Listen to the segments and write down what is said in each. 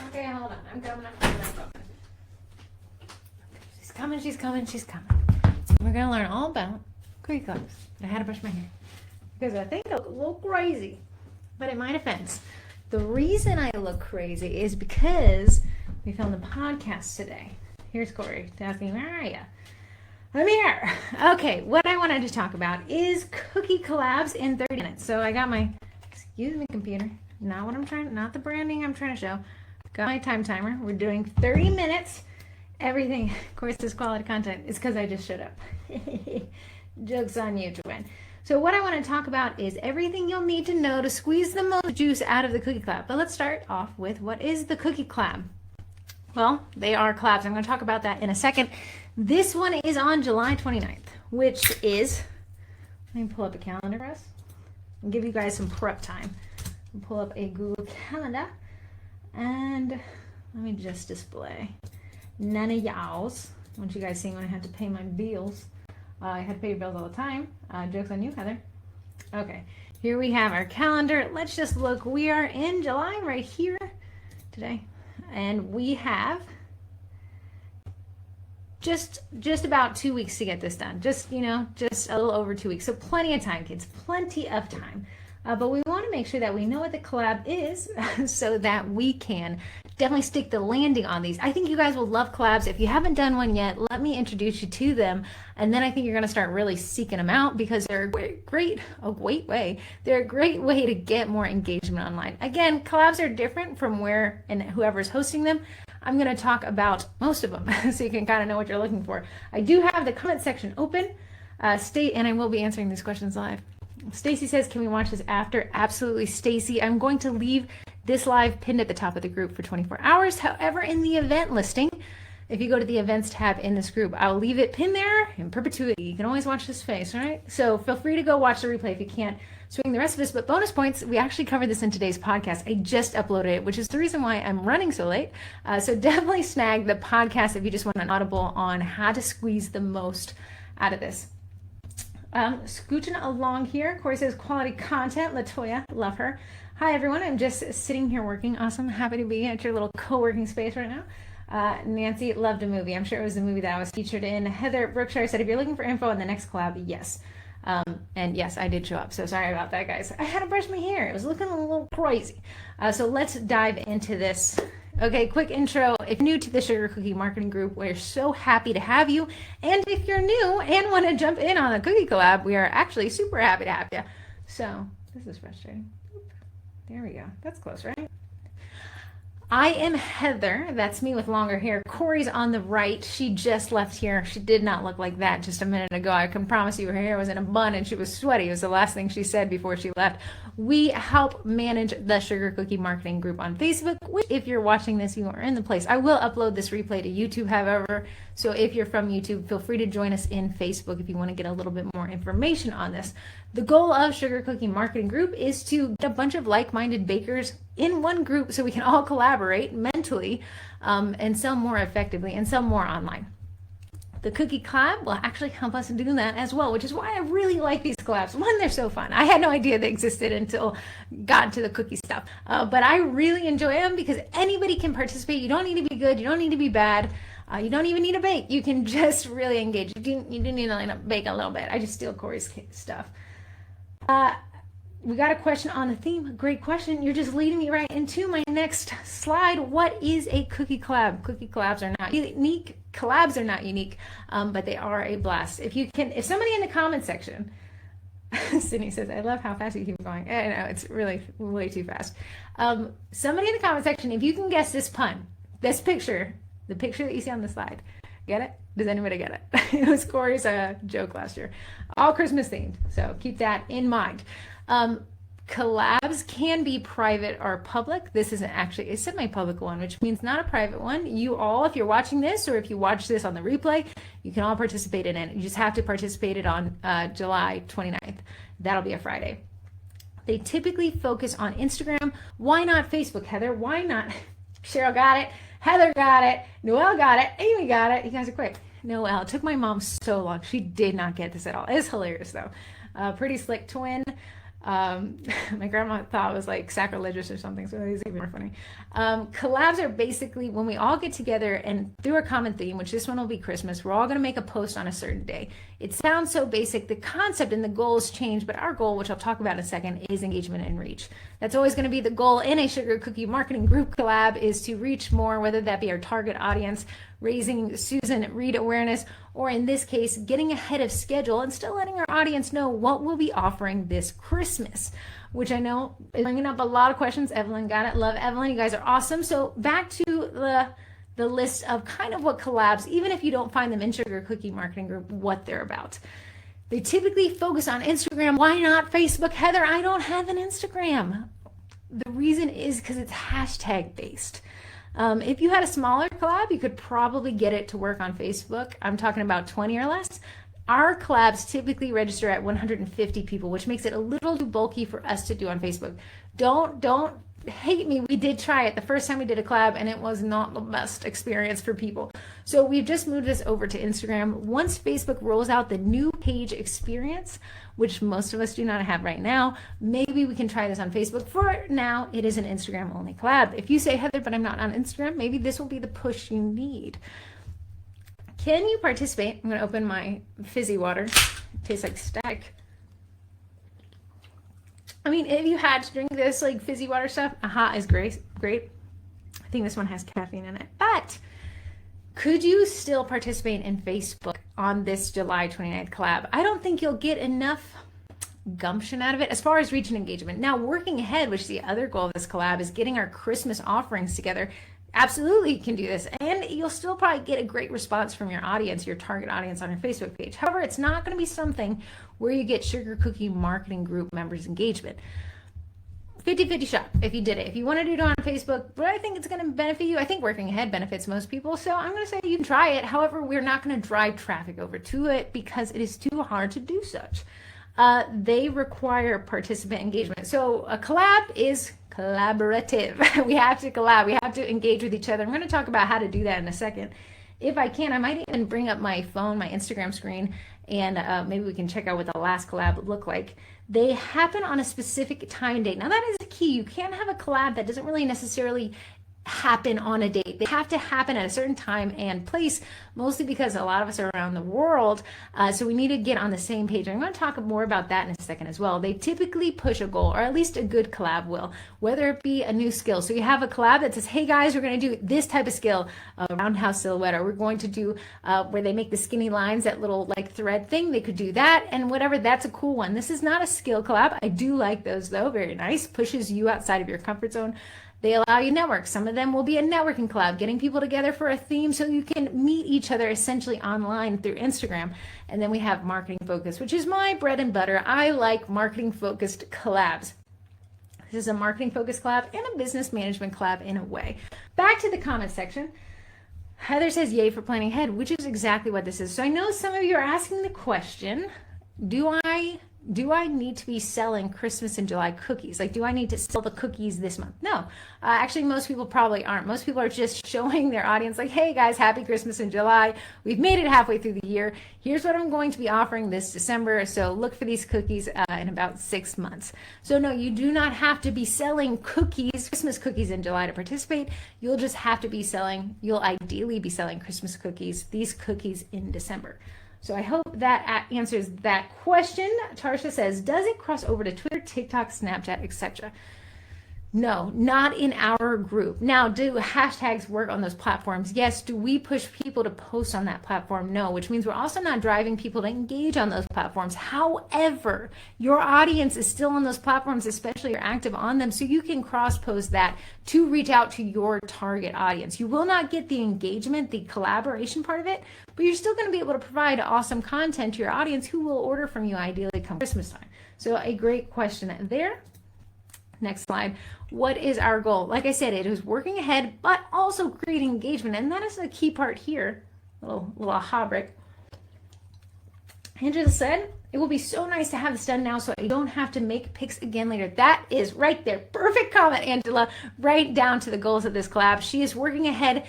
Okay, hold on. I'm coming. She's coming, she's coming, she's coming. We're going to learn all about cookie clubs. I had to brush my hair because I think I look a little crazy. But in my defense, the reason I look crazy is because we filmed the podcast today. Here's Corey asking, where are you? I'm here. Okay, what I wanted to talk about is cookie collabs in 30 minutes. So I got my, excuse me, computer. Not the branding I'm trying to show. Got my time timer. We're doing 30 minutes. Everything, of course, this quality content is because I just showed up. Joke's on you, Joanne. So what I want to talk about is everything you'll need to know to squeeze the most juice out of the cookie collab. But let's start off with what is the cookie collab? Well, they are collabs. I'm going to talk about that in a second. This one is on July 29th, which is, let me pull up a calendar for us and give you guys some prep time. I'll pull up a Google Calendar and let me just display none of y'all's. I want you guys seeing when I had to pay my bills. I had to pay your bills all the time. Joke's on you, Heather. Okay, here we have our calendar. Let's just look. We are in July right here today. And we have just about 2 weeks to get this done. Just a little over 2 weeks. So plenty of time, kids. Plenty of time. But we want to make sure that we know what the collab is so that we can definitely stick the landing on these. I think you guys will love collabs. If you haven't done one yet, let me introduce you to them. And then I think you're going to start really seeking them out because they're a great way. They're a great way to get more engagement online. Again, collabs are different from where and whoever's hosting them. I'm going to talk about most of them so you can kind of know what you're looking for. I do have the comment section open. And I will be answering these questions live. Stacy says, can we watch this after? Absolutely, Stacy. I'm going to leave this live pinned at the top of the group for 24 hours. However, in the event listing, if you go to the events tab in this group, I'll leave it pinned there in perpetuity. You can always watch this face, all right? So feel free to go watch the replay if you can't swing the rest of this. But bonus points, we actually covered this in today's podcast. I just uploaded it, which is the reason why I'm running so late. So definitely snag the podcast if you just want an audible on how to squeeze the most out of this. Scooching along here, Corey says quality content. Latoya, love her. Hi everyone, I'm just sitting here working. Awesome, happy to be at your little co-working space right now. Nancy loved a movie. I'm sure it was the movie that I was featured in. Heather Brookshire said, if you're looking for info on the next collab, yes. And yes, I did show up. So sorry about that, guys. I had to brush my hair. It was looking a little crazy. So let's dive into this. Okay, quick intro. If you're new to the Sugar Cookie Marketing Group, we're so happy to have you. And if you're new and want to jump in on a cookie collab, we are actually super happy to have you. So this is frustrating. There we go. That's close, right? I am Heather. That's me with longer hair. Corey's on the right. She just left here. She did not look like that just a minute ago. I can promise you her hair was in a bun and she was sweaty. It was the last thing she said before she left. We help manage the Sugar Cookie Marketing Group on Facebook, which if you're watching this, you are in the place. I will upload this replay to YouTube, however. So if you're from YouTube, feel free to join us in Facebook if you want to get a little bit more information on this. The goal of Sugar Cookie Marketing Group is to get a bunch of like-minded bakers in one group so we can all collaborate mentally and sell more effectively and sell more online. The Cookie Collab will actually help us do that as well, which is why I really like these collabs. One, they're so fun. I had no idea they existed until got into the cookie stuff. But I really enjoy them because anybody can participate. You don't need to be good. You don't need to be bad. You don't even need to bake. You can just really engage. You do need to bake a little bit. I just steal Corey's stuff. We got a question on the theme. Great question. You're just leading me right into my next slide. What is a cookie collab? Cookie collabs are not unique. Collabs are not unique, but they are a blast. If somebody in the comment section, Sydney says, I love how fast you keep going. I know, it's really way too fast. Somebody in the comment section, if you can guess this pun, this picture, the picture that you see on the slide, get it? Does anybody get it? It was Corey's joke last year. All Christmas themed, so keep that in mind. Collabs can be private or public. This isn't actually a semi-public one, which means not a private one. You all, if you're watching this or if you watch this on the replay, you can all participate in it. You just have to participate it on July 29th. That'll be a Friday. They typically focus on Instagram. Why not Facebook, Heather? Why not? Cheryl got it. Heather got it. Noelle got it. Amy got it. You guys are quick. Noelle. It took my mom so long. She did not get this at all. It's hilarious though. Pretty slick twin. My grandma thought it was like sacrilegious or something, so it was even more funny. Collabs are basically when we all get together and through a common theme, which this one will be Christmas, we're all going to make a post on a certain day. It sounds so basic. The concept and the goals change, but our goal, which I'll talk about in a second, is engagement and reach. That's always going to be the goal in a Sugar Cookie Marketing Group collab, is to reach more, whether that be our target audience, raising Susan Reed awareness, or in this case, getting ahead of schedule and still letting our audience know what we'll be offering this Christmas, which I know is bringing up a lot of questions. Evelyn got it. Love Evelyn. You guys are awesome. So back to the list of kind of what collabs, even if you don't find them in Sugar Cookie Marketing Group, what they're about. They typically focus on Instagram. Why not Facebook? Heather, I don't have an Instagram. The reason is because it's hashtag based. If you had a smaller collab, you could probably get it to work on Facebook. I'm talking about 20 or less. Our collabs typically register at 150 people, which makes it a little too bulky for us to do on Facebook. Don't hate me. We did try it the first time we did a collab and it was not the best experience for people. So we've just moved this over to Instagram. Once Facebook rolls out the new page experience, which most of us do not have right now, maybe we can try this on Facebook. For now, it is an Instagram only collab. If you say, Heather, but I'm not on Instagram, maybe this will be the push you need. Can you participate? I'm going to open my fizzy water. It tastes like static. I mean, if you had to drink this like fizzy water stuff, is great. I think this one has caffeine in it. But could you still participate in Facebook on this July 29th collab? I don't think you'll get enough gumption out of it as far as reach and engagement. Now, working ahead, which is the other goal of this collab, is getting our Christmas offerings together. Absolutely, you can do this, and you'll still probably get a great response from your audience, your target audience on your Facebook page. However, it's not going to be something where you get Sugar Cookie Marketing Group members engagement. 50-50 shot if you did it. If you want to do it on Facebook, but I think it's going to benefit you. I think working ahead benefits most people. So I'm going to say you can try it. However, we're not going to drive traffic over to it because it is too hard to do such. They require participant engagement. So a collab is collaborative. We have to collab. We have to engage with each other. I'm going to talk about how to do that in a second. If I can, I might even bring up my phone, my Instagram screen, and maybe we can check out what the last collab would look like. They happen on a specific time and date. Now that is the key. You can't have a collab that doesn't really necessarily happen on a date. They have to happen at a certain time and place, mostly because a lot of us are around the world. So we need to get on the same page. I'm going to talk more about that in a second as well. They typically push a goal, or at least a good collab will, whether it be a new skill. So you have a collab that says, hey guys, we're going to do this type of skill, roundhouse silhouette, or we're going to do where they make the skinny lines, that little like thread thing. They could do that and whatever. That's a cool one. This is not a skill collab. I do like those though. Very nice. Pushes you outside of your comfort zone. They allow you to network. Some of them will be a networking collab, getting people together for a theme so you can meet each other essentially online through Instagram. And then we have marketing focus, which is my bread and butter. I like marketing focused collabs. This is a marketing focused collab and a business management collab in a way. Back to the comment section. Heather says, yay for planning ahead, which is exactly what this is. So I know some of you are asking the question, do I need to be selling Christmas in July cookies? Like, do I need to sell the cookies this month? No, actually, most people probably aren't. Most people are just showing their audience like, hey guys, happy Christmas in July. We've made it halfway through the year. Here's what I'm going to be offering this December. So look for these cookies in about 6 months. So no, you do not have to be selling cookies, Christmas cookies in July to participate. You'll just have to be you'll ideally be selling Christmas cookies, these cookies in December. So I hope that answers that question. Tarsha says, does it cross over to Twitter, TikTok, Snapchat, etc.? No, not in our group. Now, do hashtags work on those platforms? Yes. Do we push people to post on that platform? No, which means we're also not driving people to engage on those platforms. However, your audience is still on those platforms, especially if you're active on them, so you can cross-post that to reach out to your target audience. You will not get the engagement, the collaboration part of it, but you're still going to be able to provide awesome content to your audience who will order from you ideally come Christmas time. So a great question there. Next slide. What is our goal? Like I said, it is working ahead, but also creating engagement. And that is the key part here. Little aha break. Angela said, it will be so nice to have this done now so I don't have to make pics again later. That is right there. Perfect comment, Angela. Right down to the goals of this collab. She is working ahead.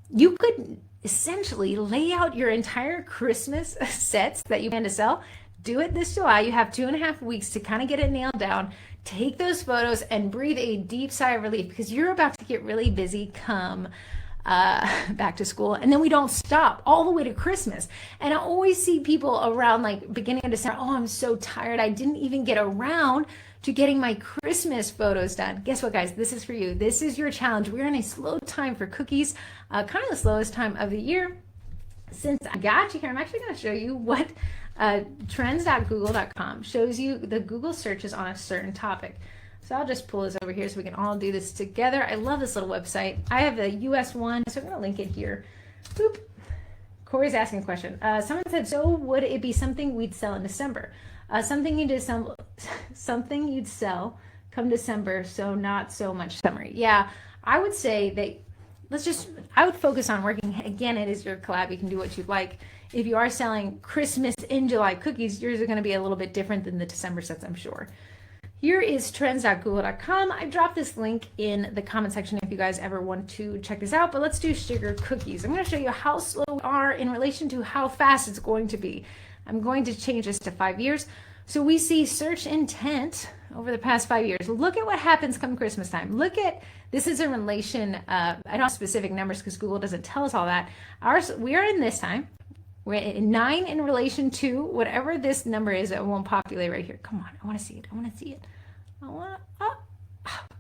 You could essentially lay out your entire Christmas sets that you plan to sell. Do it this July. You have 2.5 weeks to kind of get it nailed down. Take those photos and breathe a deep sigh of relief because you're about to get really busy come back to school. And then we don't stop all the way to Christmas. And I always see people around like beginning of December, oh, I'm so tired. I didn't even get around to getting my Christmas photos done. Guess what, guys? This is for you. This is your challenge. We're in a slow time for cookies, kind of the slowest time of the year. Since I got you here, I'm actually going to show you what trends.google.com shows you the Google searches on a certain topic. So I'll just pull this over here so we can all do this together. I love this little website. I have the US one, so I'm going to link it here. Boop. Corey's asking a question. Someone said, so would it be something we'd sell in December? Something you'd sell come December, so not so much summary. Yeah, I would say that I would focus on working. Again, it is your collab. You can do what you'd like. If you are selling Christmas in July cookies, yours are going to be a little bit different than the December sets, I'm sure. Here is trends.google.com. I dropped this link in the comment section if you guys ever want to check this out, but let's do sugar cookies. I'm going to show you how slow we are in relation to how fast it's going to be. I'm going to change this to 5 years. So we see search intent over the past 5 years. Look at what happens come Christmas time. This is in relation, I don't have specific numbers because Google doesn't tell us all that. We are in this time. We're at 9 in relation to whatever this number is. It won't populate right here. Come on, I want to see it.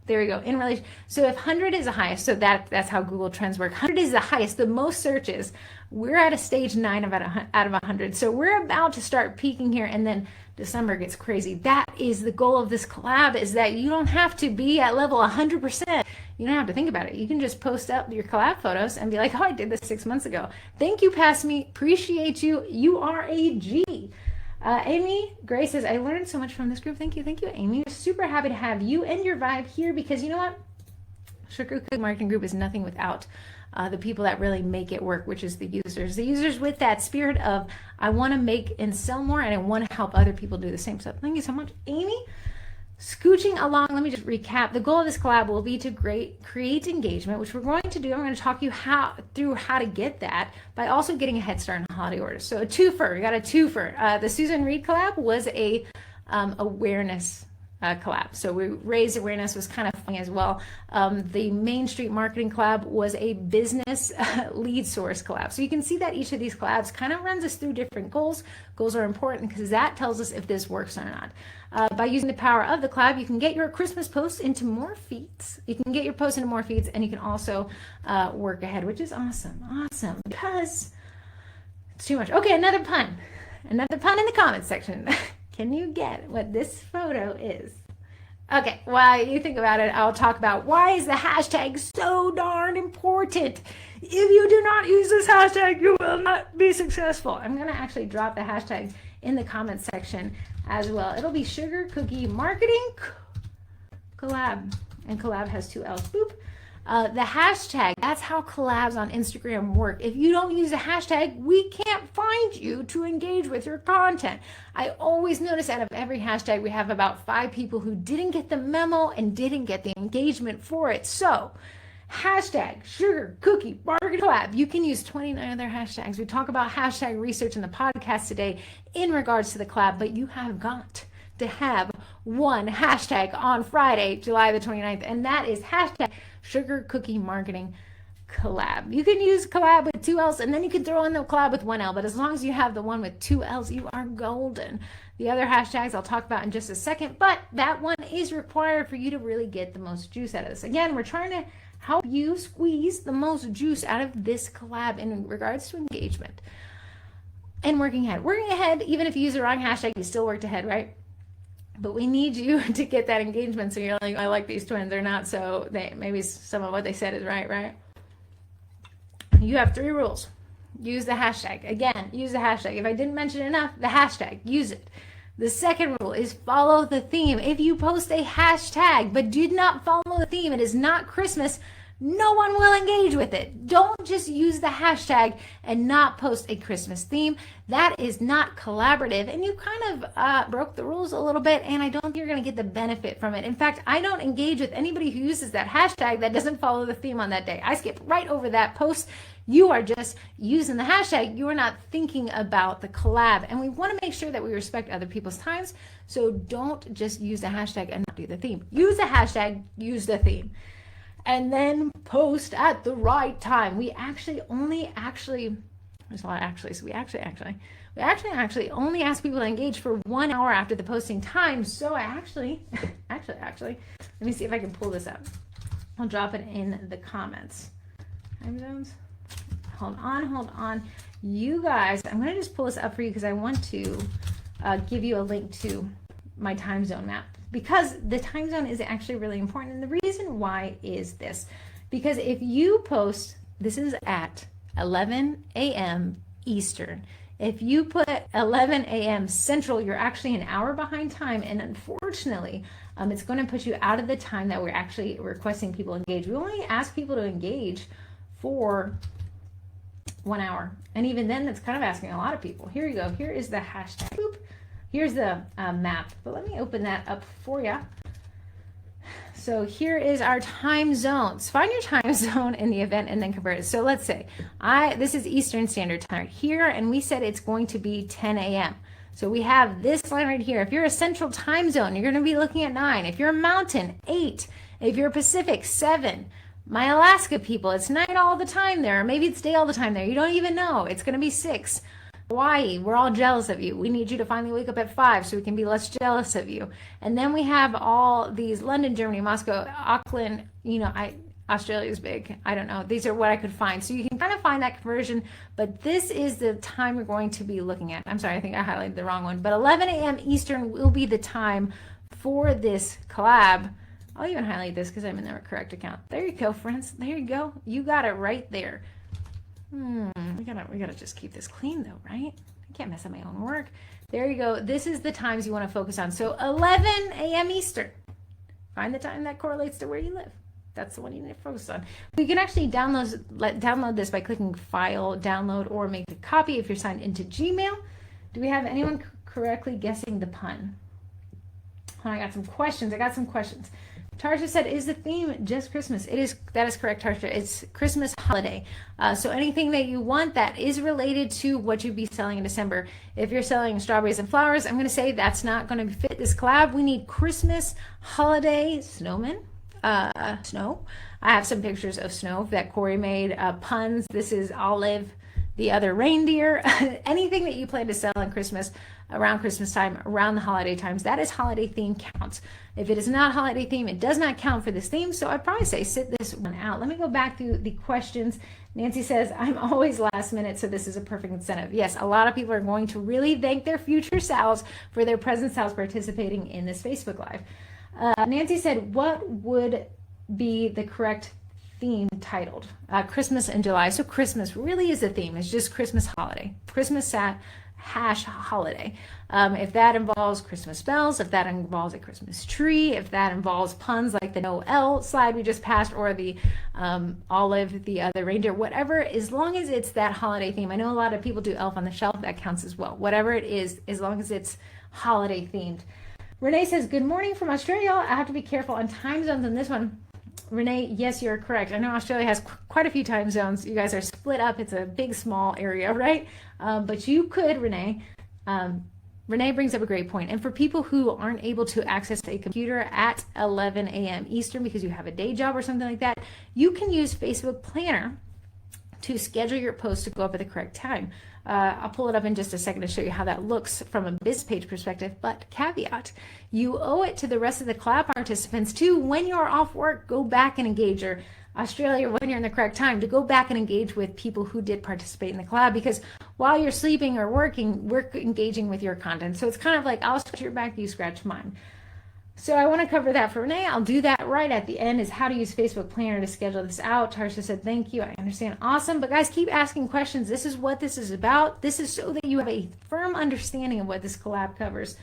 There we go. In relation. So if 100 is the highest, so that's how Google Trends work. 100 is the highest, the most searches. We're at a stage 9 out of 100. So we're about to start peaking here, and then December gets crazy. That is the goal of this collab, is that you don't have to be at level 100%. You don't have to think about it. You can just post up your collab photos and be like, oh, I did this 6 months ago. Thank you, Pass Me. Appreciate you. You are a G. Amy Gray says, I learned so much from this group. Thank you, Amy. Super happy to have you and your vibe here, because you know what? Sugar Cookie Marketing Group is nothing without the people that really make it work, which is the users. The users with that spirit of, I want to make and sell more, and I want to help other people do the same stuff. Thank you so much, Amy. Scooching along, let me just recap. The goal of this collab will be to create engagement, which we're going to do. I'm going to talk you through how to get that by also getting a head start on holiday orders. So a twofer, we got a twofer. The Susan Reed collab was a awareness collab. So we raised awareness, was kind of funny as well. The Main Street Marketing collab was a business lead source collab. So you can see that each of these collabs kind of runs us through different goals. Goals are important because that tells us if this works or not. By using the power of the collab, you can get your Christmas posts into more feeds. You can get your posts into more feeds, and you can also work ahead, which is awesome. Awesome, because it's too much. Okay, another pun. Another pun in the comments section. Can you get what this photo is? Okay, while you think about it, I'll talk about why is the hashtag so darn important. If you do not use this hashtag, you will not be successful. I'm going to actually drop the hashtag in the comments section as well. It'll be Sugar Cookie Marketing Collab, and collab has 2 L's. Boop. The hashtag, that's how collabs on Instagram work. If you don't use the hashtag, we can't find you to engage with your content. I always notice out of every hashtag, we have about 5 people who didn't get the memo and didn't get the engagement for it. So hashtag Sugar Cookie Marketing Collab. You can use 29 other hashtags. We talk about hashtag research in the podcast today in regards to the collab, but you have got to have one hashtag on Friday, July the 29th, and that is hashtag Sugar Cookie Marketing Collab. You can use collab with 2 L's, and then you can throw in the collab with 1 L, but as long as you have the one with 2 L's, you are golden. The other hashtags I'll talk about in just a second, but that one is required for you to really get the most juice out of this. Again, we're trying to help you squeeze the most juice out of this collab in regards to engagement and working ahead. Working ahead, even if you use the wrong hashtag, you still worked ahead, right? But we need you to get that engagement, so you're like, I like these twins, they're not, so maybe some of what they said is right? You have 3 rules. Use the hashtag. Again, use the hashtag. If I didn't mention enough, the hashtag, use it. The second rule is follow the theme. If you post a hashtag but did not follow the theme, it is not Christmas, no one will engage with it. Don't just use the hashtag and not post a Christmas theme. That is not collaborative, and you kind of broke the rules a little bit, and I don't think you're going to get the benefit from it. In fact, I don't engage with anybody who uses that hashtag that doesn't follow the theme on that day. I skip right over that post. You are just using the hashtag. You are not thinking about the collab, and we want to make sure that we respect other people's times, so don't just use the hashtag and not do the theme. Use the hashtag, use the theme. And then post at the right time. We actually only there's a lot of actuallys. We actually only ask people to engage for 1 hour after the posting time. So I actually, let me see if I can pull this up. I'll drop it in the comments. Time zones. Hold on. You guys, I'm going to just pull this up for you because I want to give you a link to my time zone map, because the time zone is actually really important. And the reason why is this, because if you post, this is at 11 a.m. Eastern. If you put 11 a.m. Central, you're actually an hour behind time. And unfortunately, it's going to put you out of the time that we're actually requesting people engage. We only ask people to engage for 1 hour. And even then, that's kind of asking a lot of people. Here you go. Here is the hashtag. Boop. Here's the map, but let me open that up for you. So here is our time zones. Find your time zone in the event and then convert it. So let's say this is Eastern Standard Time here, and we said it's going to be 10 a.m. So we have this line right here. If you're a Central Time Zone, you're going to be looking at 9. If you're a Mountain, 8. If you're Pacific, 7. My Alaska people, it's night all the time there. Or maybe it's day all the time there. You don't even know. It's going to be 6. Hawaii, we're all jealous of you. We need you to finally wake up at 5 so we can be less jealous of you. And then we have all these: London, Germany, Moscow, Auckland, Australia is big. I don't know. These are what I could find. So you can kind of find that conversion, but this is the time we're going to be looking at. I'm sorry, I think I highlighted the wrong one, but 11 a.m. Eastern will be the time for this collab. I'll even highlight this because I'm in the correct account. There you go, friends. There you go. You got it right there. We gotta just keep this clean though, right? I can't mess up my own work. There you go. This is the times you want to focus on. So 11 a.m. Eastern. Find the time that correlates to where you live. That's the one you need to focus on. You can actually download this by clicking File, Download, or make a copy if you're signed into Gmail. Do we have anyone correctly guessing the pun? Oh, I got some questions. Tarsha said, is the theme just Christmas? That is correct, Tarsha. It's Christmas holiday. So anything that you want that is related to what you'd be selling in December. If you're selling strawberries and flowers, I'm going to say that's not going to fit this collab. We need Christmas holiday snowmen. Snow. I have some pictures of snow that Corey made. Puns. This is Olive, the other reindeer. Anything that you plan to sell in Christmas, around Christmas time, around the holiday times, that is holiday theme counts. If it is not holiday theme, it does not count for this theme. So I'd probably say sit this one out. Let me go back through the questions. Nancy says, I'm always last minute, so this is a perfect incentive. Yes, a lot of people are going to really thank their future selves for their present selves participating in this Facebook Live. Nancy said, what would be the correct theme titled? Christmas in July. So Christmas really is a theme. It's just Christmas holiday. Christmas holiday. If that involves Christmas bells, if that involves a Christmas tree, if that involves puns like the Noel slide we just passed, or the Olive, the other reindeer, whatever, as long as it's that holiday theme. I know a lot of people do Elf on the Shelf. That counts as well. Whatever it is, as long as it's holiday themed. Renee says, good morning from Australia. I have to be careful on time zones on this one. Renee, yes, you're correct. I know Australia has quite a few time zones. You guys are split up. It's a big, small area, right? But you could, Renee. Renee brings up a great point. And for people who aren't able to access a computer at 11 a.m. Eastern because you have a day job or something like that, you can use Facebook Planner to schedule your post to go up at the correct time. I'll pull it up in just a second to show you how that looks from a business page perspective, but caveat, you owe it to the rest of the collab participants to, when you're off work, go back and engage, or Australia, when you're in the correct time, to go back and engage with people who did participate in the collab, because while you're sleeping or working, we're engaging with your content. So it's kind of like, I'll scratch your back, you scratch mine. So I want to cover that for Renee. I'll do that right at the end, is how to use Facebook Planner to schedule this out. Tarsha said, thank you. I understand. Awesome. But guys, keep asking questions. This is what this is about. This is so that you have a firm understanding of what this collab covers.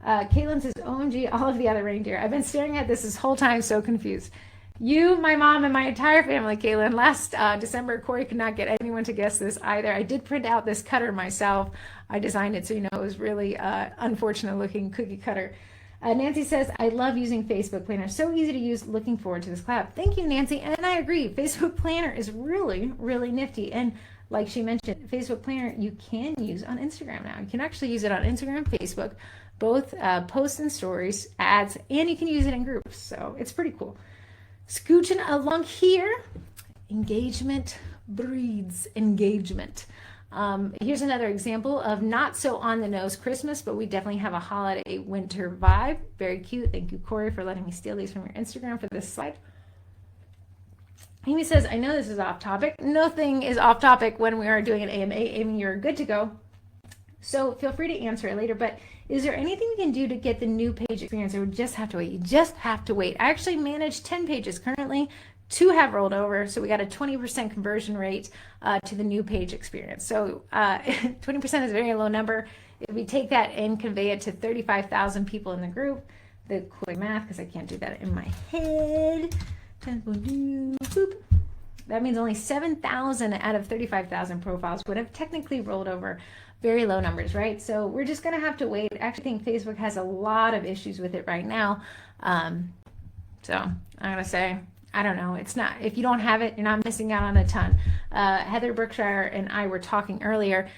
Caitlin says, OMG, all of the other reindeer. I've been staring at this whole time, so confused. You, my mom, and my entire family, Caitlin. Last December, Corey could not get anyone to guess this either. I did print out this cutter myself. I designed it, so you know it was really unfortunate looking cookie cutter. Nancy says, I love using Facebook Planner. So easy to use. Looking forward to this collab. Thank you, Nancy. And I agree. Facebook Planner is really, really nifty. And like she mentioned, Facebook Planner you can use on Instagram now. You can actually use it on Instagram, Facebook, both posts and stories, ads, and you can use it in groups. So it's pretty cool. Scooching along here, engagement breeds engagement. Here's another example of not so on the nose Christmas, but we definitely have a holiday winter vibe. Very cute. Thank you, Corey, for letting me steal these from your Instagram for this slide. Amy says, I know this is off topic. Nothing is off topic when we are doing an AMA. Amy, you're good to go. So feel free to answer it later, but is there anything we can do to get the new page experience, or we just have to wait? You just have to wait. I actually manage 10 pages currently. 2 have rolled over, so we got a 20% conversion rate to the new page experience. So 20% is a very low number. If we take that and convey it to 35,000 people in the group, the quick math, because I can't do that in my head, that means only 7,000 out of 35,000 profiles would have technically rolled over. Very low numbers, right? So we're just going to have to wait. I actually think Facebook has a lot of issues with it right now. So I'm going to say, I don't know. It's not, if you don't have it, you're not missing out on a ton. Heather Brookshire and I were talking earlier.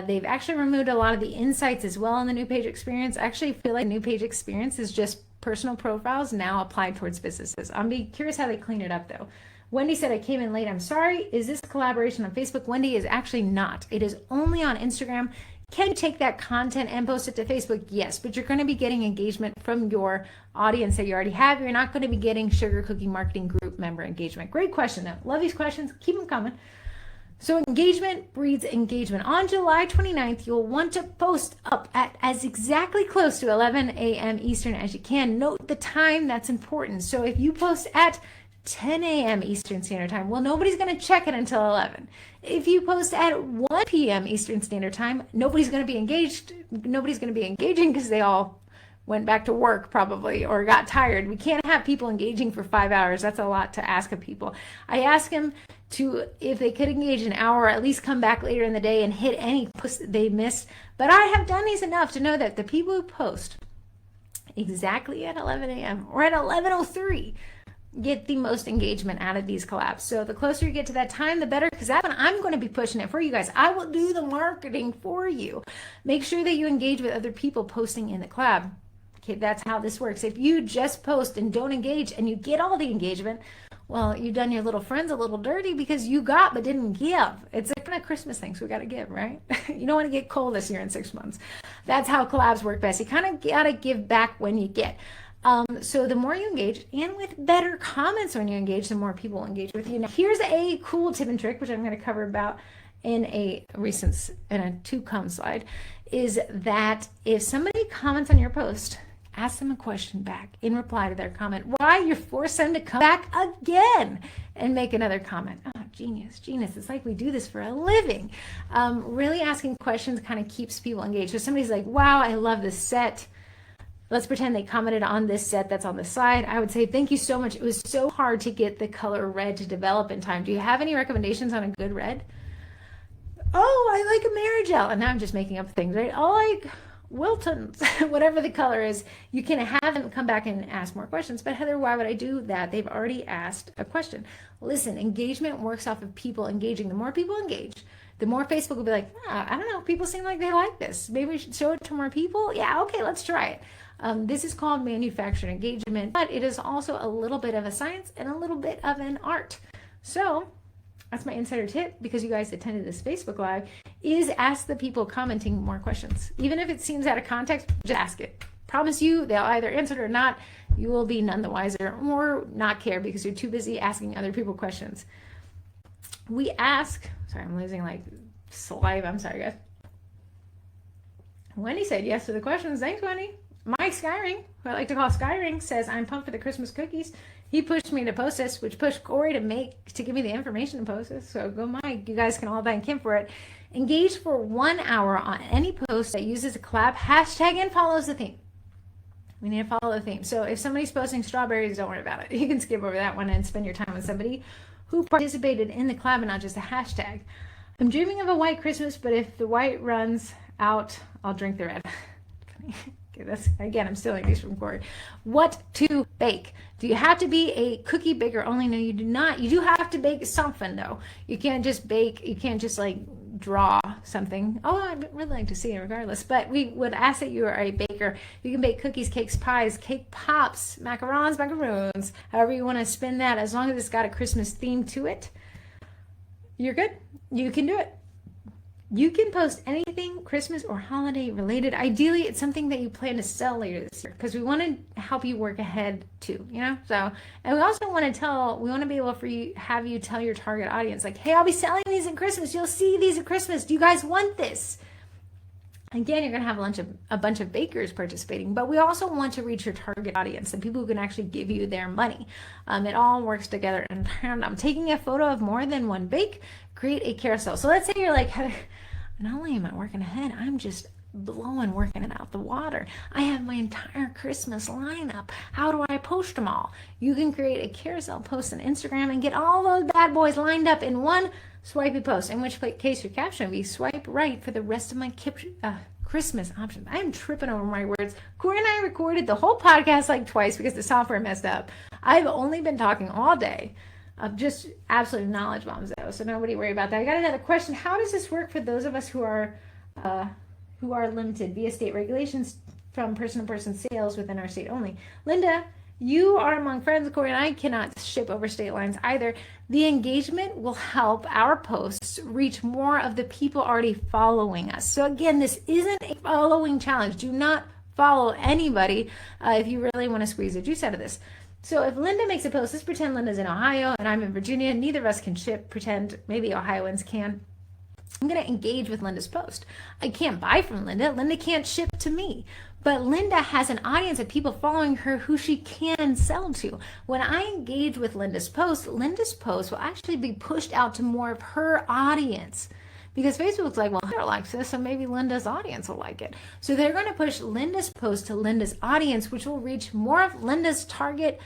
They've actually removed a lot of the insights as well in the new page experience. I actually feel like the new page experience is just personal profiles now applied towards businesses. I'm be curious how they clean it up though. Wendy said, I came in late. I'm sorry. Is this collaboration on Facebook? Wendy, is actually not. It is only on Instagram. Can you take that content and post it to Facebook? Yes, but you're going to be getting engagement from your audience that you already have. You're not going to be getting Sugar Cookie Marketing Group member engagement. Great question though. Love these questions. Keep them coming. So engagement breeds engagement. On July 29th, you'll want to post up at as exactly close to 11 a.m. Eastern as you can. Note the time, that's important. So if you post at 10 a.m. Eastern Standard Time, well, nobody's going to check it until 11. If you post at 1 p.m. Eastern Standard Time, nobody's going to be engaged. Nobody's going to be engaging because they all went back to work probably or got tired. We can't have people engaging for 5 hours. That's a lot to ask of people. I ask them to, if they could engage an hour, at least come back later in the day and hit any post they missed. But I have done these enough to know that the people who post exactly at 11 a.m. or at 11:03 get the most engagement out of these collabs. So the closer you get to that time, the better, because that's when I'm going to be pushing it for you guys. I will do the marketing for you. Make sure that you engage with other people posting in the collab. Okay, that's how this works. If you just post and don't engage and you get all the engagement, well, you've done your little friends a little dirty because you got but didn't give. It's a kind of Christmas thing, so we got to give, right? You don't want to get cold this year in 6 months. That's how collabs work best. You kind of got to give back when you get. So the more you engage, and with better comments when you engage, the more people engage with you. Now, here's a cool tip and trick, which I'm going to cover about in a to-come slide, is that if somebody comments on your post, ask them a question back in reply to their comment. Why? You're forced them to come back again and make another comment. Oh, genius. It's like we do this for a living. Really asking questions kind of keeps people engaged. So somebody's like, wow, I love this set. Let's pretend they commented on this set that's on the side. I would say, thank you so much. It was so hard to get the color red to develop in time. Do you have any recommendations on a good red? Oh, I like a Marigel. And now I'm just making up things, right? I like Wilton's, whatever the color is. You can have them come back and ask more questions. But Heather, why would I do that? They've already asked a question. Listen, engagement works off of people engaging. The more people engage, the more Facebook will be like, I don't know, people seem like they like this. Maybe we should show it to more people. Yeah, okay, let's try it. This is called manufactured engagement, but it is also a little bit of a science and a little bit of an art. So that's my insider tip, because you guys attended this Facebook Live, is ask the people commenting more questions. Even if it seems out of context, just ask it. Promise you they'll either answer it or not. You will be none the wiser or not care because you're too busy asking other people questions. We ask, sorry, I'm losing like saliva. I'm sorry, guys. Wendy said yes to the questions. Thanks, Wendy. Mike Skyring, who I like to call Skyring, says, I'm pumped for the Christmas cookies. He pushed me to post this, which pushed Corey to give me the information to post this. So go Mike. You guys can all thank him for it. Engage for 1 hour on any post that uses a collab hashtag and follows the theme. We need to follow the theme. So if somebody's posting strawberries, don't worry about it. You can skip over that one and spend your time with somebody who participated in the collab and not just a hashtag. I'm dreaming of a white Christmas, but if the white runs out, I'll drink the red. Okay, that's, again, I'm stealing these from Corey. What to bake? Do you have to be a cookie baker only? No, you do not. You do have to bake something, though. You can't just bake. You can't just like draw something. Oh, I'd really like to see it regardless. But we would ask that you are a baker. You can bake cookies, cakes, pies, cake pops, macaroons, however you want to spin that. As long as it's got a Christmas theme to it, you're good. You can do it. You can post anything Christmas or holiday related. Ideally, it's something that you plan to sell later this year, because we want to help you work ahead too, you know? So, and we also want to be able have you tell your target audience, like, hey, I'll be selling these at Christmas. You'll see these at Christmas. Do you guys want this? Again, you're going to have a bunch of bakers participating, but we also want to reach your target audience, the people who can actually give you their money. It all works together. And I'm taking a photo of more than one bake, create a carousel. So let's say you're like, not only am I working ahead, I'm just working it out the water. I have my entire Christmas lineup. How do I post them all? You can create a carousel post on Instagram and get all those bad boys lined up in one swipey post, in which case your caption will be swipe right for the rest of my Christmas options. I'm tripping over my words. Corey and I recorded the whole podcast like twice because the software messed up. I've only been talking all day. Just absolute knowledge bombs though, so nobody worry about that. I got another question. How does this work for those of us who are limited via state regulations from person-to-person sales within our state only? Linda, you are among friends. Corey and I cannot ship over state lines either. The engagement will help our posts reach more of the people already following us. So again, this isn't a following challenge. Do not follow anybody if you really want to squeeze the juice out of this. So if Linda makes a post, let's pretend Linda's in Ohio and I'm in Virginia. Neither of us can ship. Pretend maybe Ohioans can. I'm going to engage with Linda's post. I can't buy from Linda. Linda can't ship to me. But Linda has an audience of people following her who she can sell to. When I engage with Linda's post will actually be pushed out to more of her audience. Because Facebook's like, well, Heather likes this, so maybe Linda's audience will like it. So they're going to push Linda's post to Linda's audience, which will reach more of Linda's target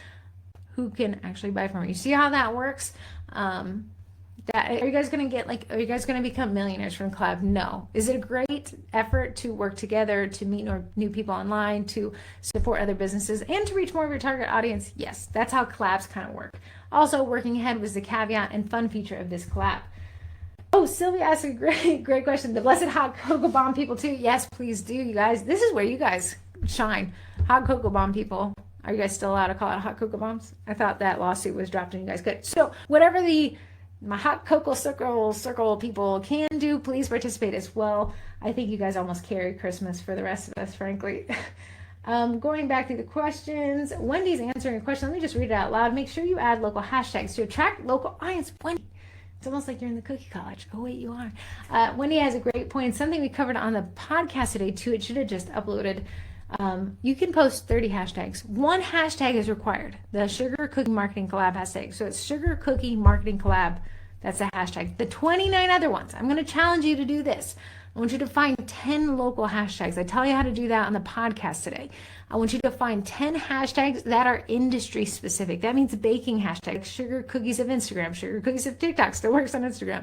who can actually buy from her. You see how that works? Are you guys going to become millionaires from Collab? No. Is it a great effort to work together, to meet new people online, to support other businesses, and to reach more of your target audience? Yes, that's how collabs kind of work. Also, working ahead was the caveat and fun feature of this collab. Oh, Sylvia asked a great question. The blessed hot cocoa bomb people too. Yes, please do, you guys. This is where you guys shine. Hot cocoa bomb people. Are you guys still allowed to call it hot cocoa bombs? I thought that lawsuit was dropped and you guys could. So whatever my hot cocoa circle people can do, please participate as well. I think you guys almost carry Christmas for the rest of us, frankly. Going back to the questions, Wendy's answering a question. Let me just read it out loud. Make sure you add local hashtags to attract local audience. Wendy. It's almost like you're in the cookie college. Oh, wait, you are. Wendy has a great point. Something we covered on the podcast today, too. It should have just uploaded. You can post 30 hashtags. One hashtag is required. The Sugar Cookie Marketing Collab hashtag. So it's Sugar Cookie Marketing Collab. That's the hashtag. The 29 other ones, I'm going to challenge you to do this. I want you to find 10 local hashtags. I tell you how to do that on the podcast today. I want you to find 10 hashtags that are industry specific. That means baking hashtags, sugar cookies of Instagram, sugar cookies of TikTok, still works on Instagram,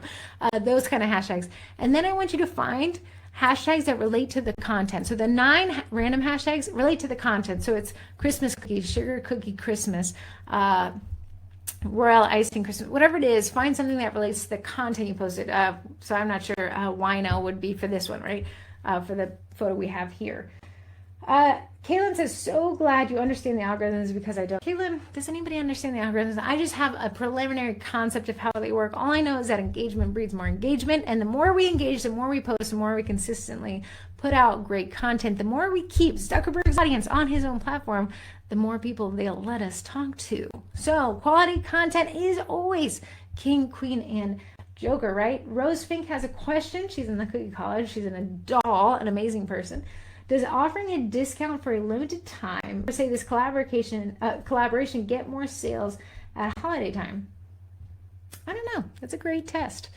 those kind of hashtags. And then I want you to find hashtags that relate to the content. So the 9 random hashtags relate to the content. So it's Christmas cookies, sugar cookie Christmas, royal icing Christmas, whatever it is, find something that relates to the content you posted. So I'm not sure wino would be for this one, right? For the photo we have here. Kaylin says, so glad you understand the algorithms because I don't. Kaylin, does anybody understand the algorithms? I just have a preliminary concept of how they work. All I know is that engagement breeds more engagement. And the more we engage, the more we post, the more we consistently put out great content, the more we keep Zuckerberg's audience on his own platform, the more people they'll let us talk to. So quality content is always king, queen, and joker, right? Rose Fink has a question. She's in the cookie college. She's a doll, an amazing person. Does offering a discount for a limited time, or say this collaboration get more sales at holiday time? I don't know. That's a great test.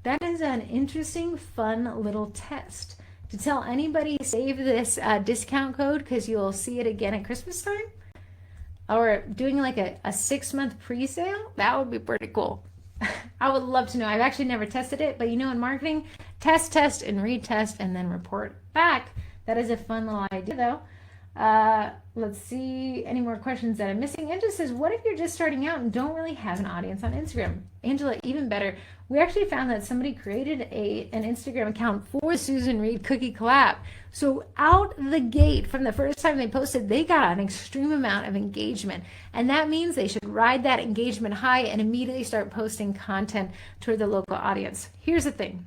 That is an interesting, fun little test. To tell anybody, save this discount code because you'll see it again at Christmas time. Or doing like a 6-month pre-sale, that would be pretty cool. I would love to know. I've actually never tested it, but in marketing, test, and retest, and then report back. That is a fun little idea, though. Let's see any more questions that I'm missing. Angela says, what if you're just starting out and don't really have an audience on Instagram? Angela, even better. We actually found that somebody created an Instagram account for Susan Reed Cookie Collab. So out the gate, from the first time they posted, they got an extreme amount of engagement. And that means they should ride that engagement high and immediately start posting content toward the local audience. Here's the thing.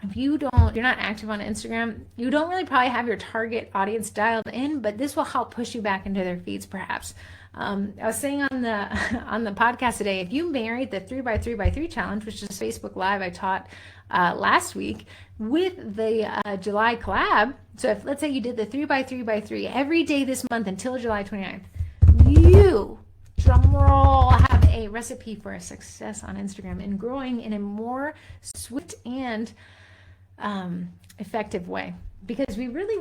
If you're not active on Instagram, you don't really probably have your target audience dialed in, but this will help push you back into their feeds perhaps. I was saying on the podcast today, if you married the 3x3x3 challenge, which is Facebook Live I taught last week, with the July collab, so if let's say you did the 3x3x3 every day this month until July 29th, you, drumroll, have a recipe for a success on Instagram and growing in a more swift and effective way. Because I really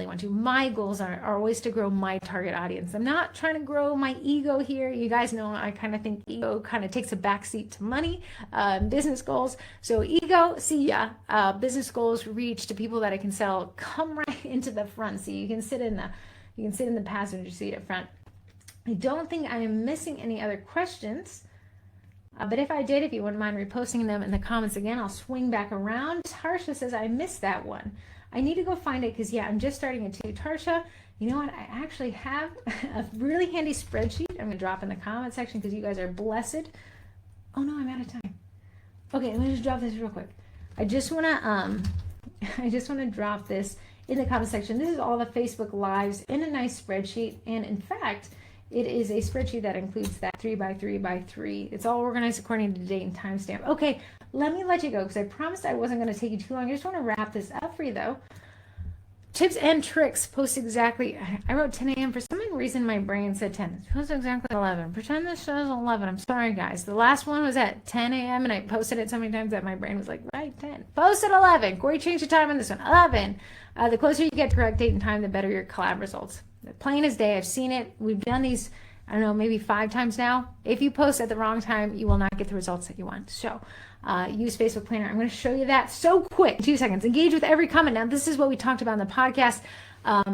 want to. My goals are always to grow my target audience. I'm not trying to grow my ego here. You guys know I kind of think ego kind of takes a backseat to money, business goals. So ego, see ya. Business goals reach to people that I can sell. Come right into the front seat. You can sit in the passenger seat up front. I don't think I am missing any other questions. But if I did, if you wouldn't mind reposting them in the comments again, I'll swing back around. Tarsha says, I missed that one. I need to go find it because, I'm just starting it too. Tarsha, you know what? I actually have a really handy spreadsheet I'm going to drop in the comment section because you guys are blessed. Oh, no, I'm out of time. Okay, let me just drop this real quick. I just want to drop this in the comment section. This is all the Facebook Lives in a nice spreadsheet. And in fact, It is a spreadsheet that includes that 3x3x3. It's all organized according to date and timestamp. Okay, let me let you go because I promised I wasn't going to take you too long. I just want to wrap this up for you though. Tips and tricks. Post exactly. I wrote 10 a.m. For some reason my brain said 10. Post exactly 11. Pretend this says 11. I'm sorry guys. The last one was at 10 a.m. and I posted it so many times that my brain was like, right, 10. Post at 11. Corey changed the time on this one. 11. The closer you get to correct date and time, the better your collab results. Plain as day. I've seen it. We've done these, I don't know, maybe 5 times now. If you post at the wrong time, you will not get the results that you want. So use Facebook Planner. I'm going to show you that so quick. 2 seconds. Engage with every comment. Now, this is what we talked about in the podcast.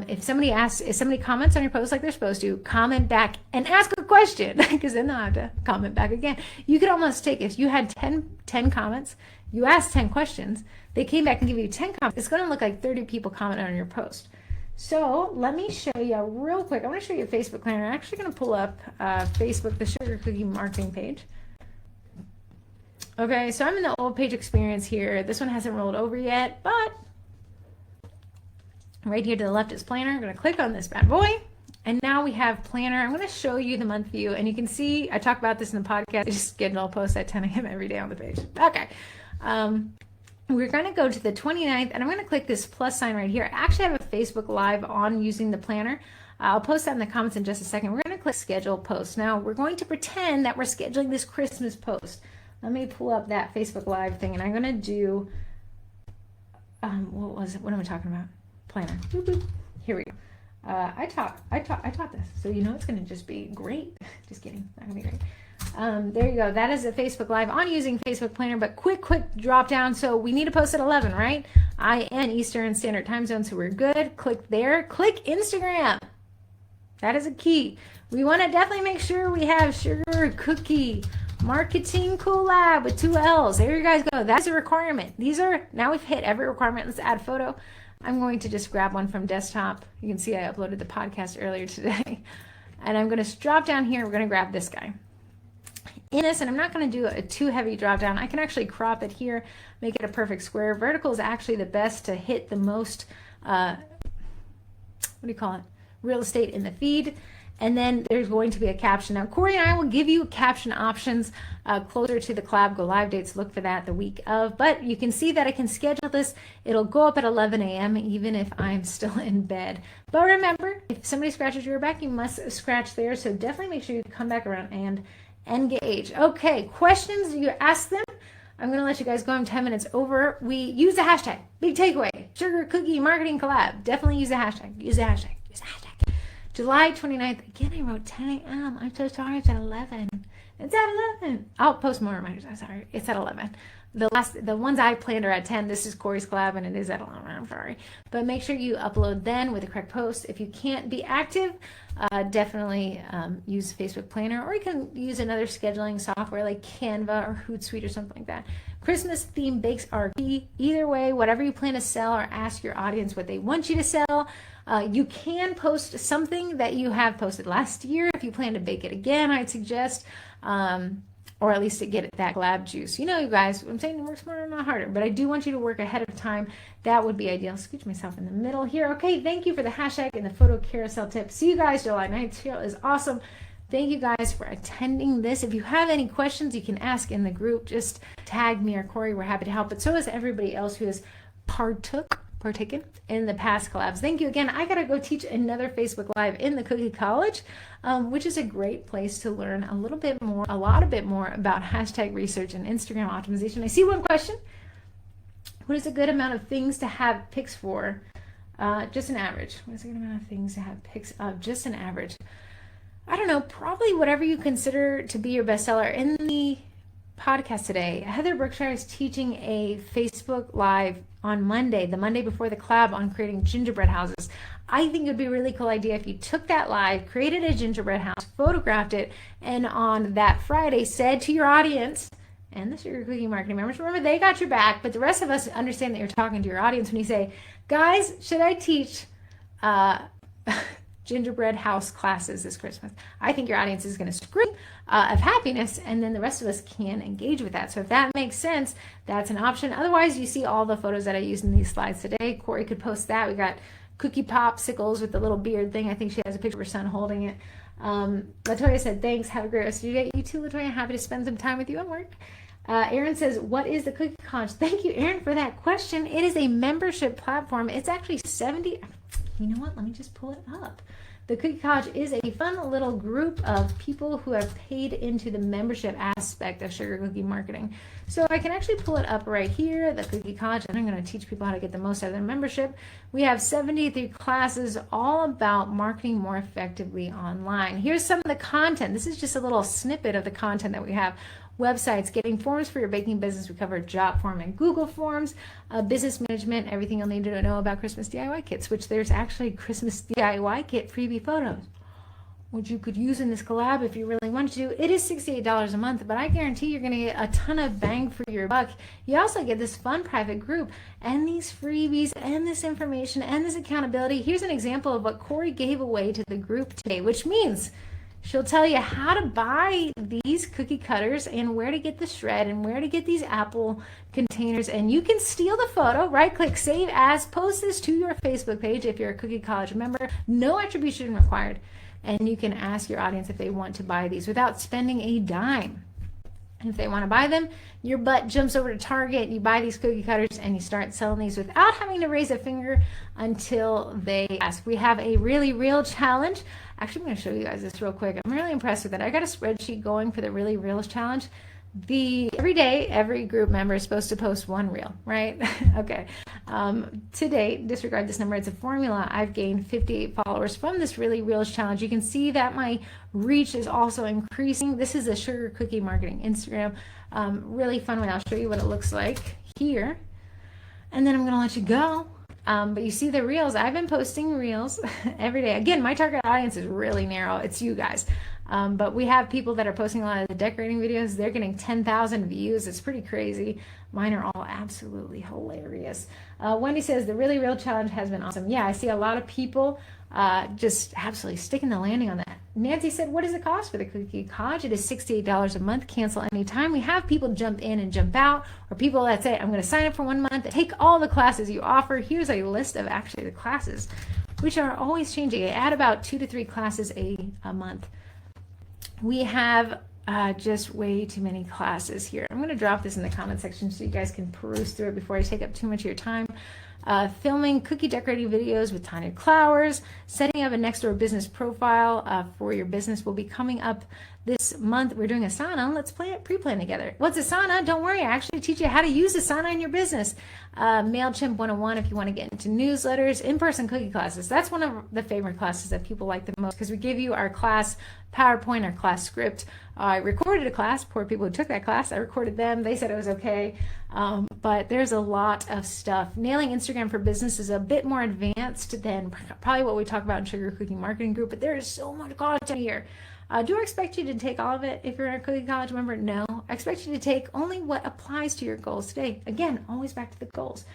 If somebody comments on your post like they're supposed to, comment back and ask a question because then they'll have to comment back again. You could almost take, if you had 10 comments, you asked 10 questions, they came back and give you 10 comments. It's going to look like 30 people commented on your post. So let me show you real quick. I want to show you a Facebook Planner. I'm actually going to pull up Facebook, the Sugar Cookie marketing page. Okay, so I'm in the old page experience here. This one hasn't rolled over yet, but right here to the left is Planner. I'm going to click on this bad boy. And now we have Planner. I'm going to show you the month view. And you can see, I talk about this in the podcast. I just schedule posts at 10 a.m. every day on the page. Okay. We're going to go to the 29th, and I'm going to click this plus sign right here. I actually have a Facebook Live on using the Planner. I'll post that in the comments in just a second. We're going to click Schedule Post. Now, we're going to pretend that we're scheduling this Christmas post. Let me pull up that Facebook Live thing, and I'm going to do, what am I talking about? Planner. Boop, boop. Here we go. I taught this, so you know it's going to just be great. Just kidding. Not going to be great. There you go. That is a Facebook Live on using Facebook Planner, but quick drop down. So we need to post at 11, right? IN Eastern Standard Time Zone, so we're good. Click there. Click Instagram. That is a key. We want to definitely make sure we have Sugar Cookie Marketing Collab with 2 L's. There you guys go. That's a requirement. These are, now we've hit every requirement. Let's add photo. I'm going to just grab one from desktop. You can see I uploaded the podcast earlier today. And I'm going to drop down here. We're going to grab this guy. In this, and I'm not going to do a too heavy drop down. I can actually crop it here, make it a perfect square. Vertical is actually the best to hit the most, what do you call it? Real estate in the feed. And then there's going to be a caption. Now, Corey and I will give you caption options closer to the Collab Go Live dates. Look for that the week of. But you can see that I can schedule this. It'll go up at 11 a.m. even if I'm still in bed. But remember, if somebody scratches your back, you must scratch there. So definitely make sure you come back around and engage. Okay, questions, you ask them. I'm going to let you guys go. I'm 10 minutes over. We use the hashtag. Big takeaway. Sugar Cookie Marketing Collab. Definitely use the hashtag. Use the hashtag. Use the hashtag. July 29th. Again, I wrote 10 a.m. I'm so sorry. It's at 11. It's at 11. I'll post more reminders. I'm sorry. It's at 11. The ones I planned are at 10. This is Corey's Collab, and it is at 11. I'm sorry. But make sure you upload then with the correct post. If you can't be active, definitely use Facebook Planner, or you can use another scheduling software like Canva or Hootsuite or something like that. Christmas theme bakes are key. Either way, whatever you plan to sell, or ask your audience what they want you to sell. You can post something that you have posted last year. If you plan to bake it again, I'd suggest, or at least to get that collab juice. You know, you guys, I'm saying work smarter, not harder, but I do want you to work ahead of time. That would be ideal. Scooch myself in the middle here. Okay, thank you for the hashtag and the photo carousel tip. See you guys July 9th. Trail is awesome. Thank you guys for attending this. If you have any questions, you can ask in the group. Just tag me or Corey. We're happy to help. But so is everybody else who has partaken in the past collabs. Thank you again. I gotta go teach another Facebook Live in the Cookie College, which is a great place to learn a lot bit more about hashtag research and Instagram optimization. I see one question. What is a good amount of things to have pics for? Just an average. What is a good amount of things to have pics of? Just an average. I don't know, probably whatever you consider to be your bestseller. In the podcast today, Heather Berkshire is teaching a Facebook Live on Monday, the Monday before the collab, on creating gingerbread houses. I think it would be a really cool idea if you took that live, created a gingerbread house, photographed it, and on that Friday said to your audience and the Sugar Cookie marketing members, remember, they got your back, but the rest of us understand that you're talking to your audience when you say, guys, should I teach gingerbread house classes this Christmas? I think your audience is going to scream of happiness, and then the rest of us can engage with that. So if that makes sense, that's an option. Otherwise, you see all the photos that I used in these slides today. Corey could post that. We got cookie popsicles with the little beard thing. I think she has a picture of her son holding it. Latoya said, thanks. Have a great rest of your day. You too, Latoya. Happy to spend some time with you at work. Aaron says, what is the Cookie College? Thank you, Aaron, for that question. It is a membership platform. It's actually 70. You know what? Let me just pull it up. The Cookie College is a fun little group of people who have paid into the membership aspect of sugar cookie marketing. So I can actually pull it up right here, the Cookie College, and I'm going to teach people how to get the most out of their membership. We have 73 classes all about marketing more effectively online. Here's some of the content. This is just a little snippet of the content that we have. Websites, getting forms for your baking business. We cover job form and Google Forms, business management, everything you'll need to know about Christmas DIY kits, which there's actually Christmas DIY kit freebie photos, which you could use in this collab if you really want to. It is $68 a month, but I guarantee you're going to get a ton of bang for your buck. You also get this fun private group and these freebies and this information and this accountability. Here's an example of what Corey gave away to the group today, which means she'll tell you how to buy these cookie cutters and where to get the shred and where to get these apple containers. And you can steal the photo, right click, save as, post this to your Facebook page if you're a Cookie College member. No attribution required. And you can ask your audience if they want to buy these without spending a dime. And if they want to buy them, your butt jumps over to Target, you buy these cookie cutters, and you start selling these without having to raise a finger until they ask. We have a really real challenge. Actually, I'm going to show you guys this real quick. I'm really impressed with it. I got a spreadsheet going for the really real challenge. Every day, every group member is supposed to post one reel, right? Okay. Today, disregard this number. It's a formula. I've gained 58 followers from this really reels challenge. You can see that my reach is also increasing. This is a sugar cookie marketing Instagram. Really fun way. I'll show you what it looks like here. And then I'm going to let you go. But you see the reels. I've been posting reels every day. Again, my target audience is really narrow. It's you guys. But we have people that are posting a lot of the decorating videos. They're getting 10,000 views. It's pretty crazy. Mine are all absolutely hilarious. Wendy says the really real challenge has been awesome. Yeah, I see a lot of people just absolutely sticking the landing on that. Nancy said, what does it cost for the Cookie College? It is $68 a month. Cancel anytime. We have people jump in and jump out, or people that say, I'm going to sign up for 1 month and take all the classes you offer. Here's a list of actually the classes, which are always changing. I add about 2 to 3 classes a month. We have just way too many classes here. I'm going to drop this in the comment section so you guys can peruse through it before I take up too much of your time. Filming cookie decorating videos with Tanya Clowers, setting up a next door business profile for your business will be coming up this month. We're doing Asana. Let's pre-plan together. What's Asana? Don't worry, I actually teach you how to use Asana in your business. MailChimp 101 if you want to get into newsletters, in-person cookie classes. That's one of the favorite classes that people like the most because we give you our class PowerPoint, our class script. I recorded a class. Poor people who took that class. I recorded them. They said it was okay. But there's a lot of stuff. Nailing Instagram for business is a bit more advanced than probably what we talk about in Sugar Cookie Marketing Group, but there is so much content here. Do I expect you to take all of it if you're a Cookie College member? No. I expect you to take only what applies to your goals today. Again, always back to the goals.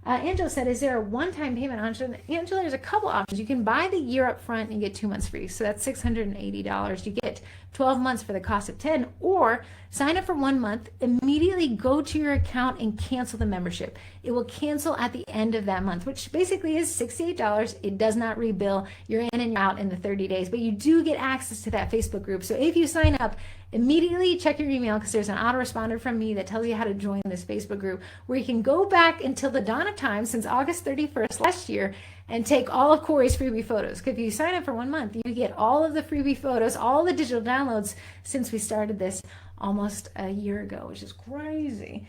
Angela said, is there a one-time payment option? Angela, there's a couple options. You can buy the year up front and you get 2 months free. So that's $680. You get 12 months for the cost of 10, or sign up for 1 month, immediately go to your account and cancel the membership. It will cancel at the end of that month, which basically is $68. It does not rebill. You're in and you're out in the 30 days, but you do get access to that Facebook group. So if you sign up, immediately check your email because there's an autoresponder from me that tells you how to join this Facebook group where you can go back until the dawn of time since August 31st last year and take all of Corey's freebie photos. Because if you sign up for 1 month, you get all of the freebie photos, all the digital downloads since we started this almost a year ago, which is crazy.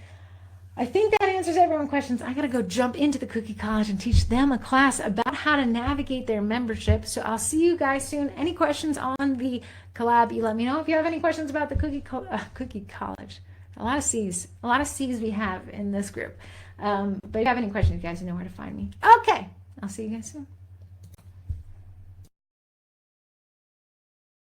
I think that answers everyone's questions. I got to go jump into the Cookie College and teach them a class about how to navigate their membership. So I'll see you guys soon. Any questions on the collab, you let me know. If you have any questions about the Cookie College, a lot of C's we have in this group. But if you have any questions, you guys know where to find me. Okay, I'll see you guys soon.